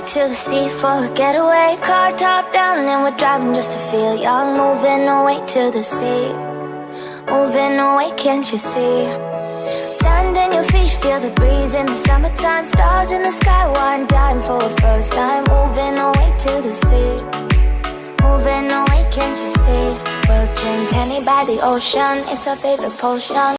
to the sea for a getaway. Car top down and we're driving just to feel young. Moving away to the sea, moving away, can't you see? Sand in your feet, feel the breeze in the summertime. Stars in the sky, one dime for a first time. Moving away to the sea, moving away, can't you see? We'll drink honey by the ocean, it's our favorite potion.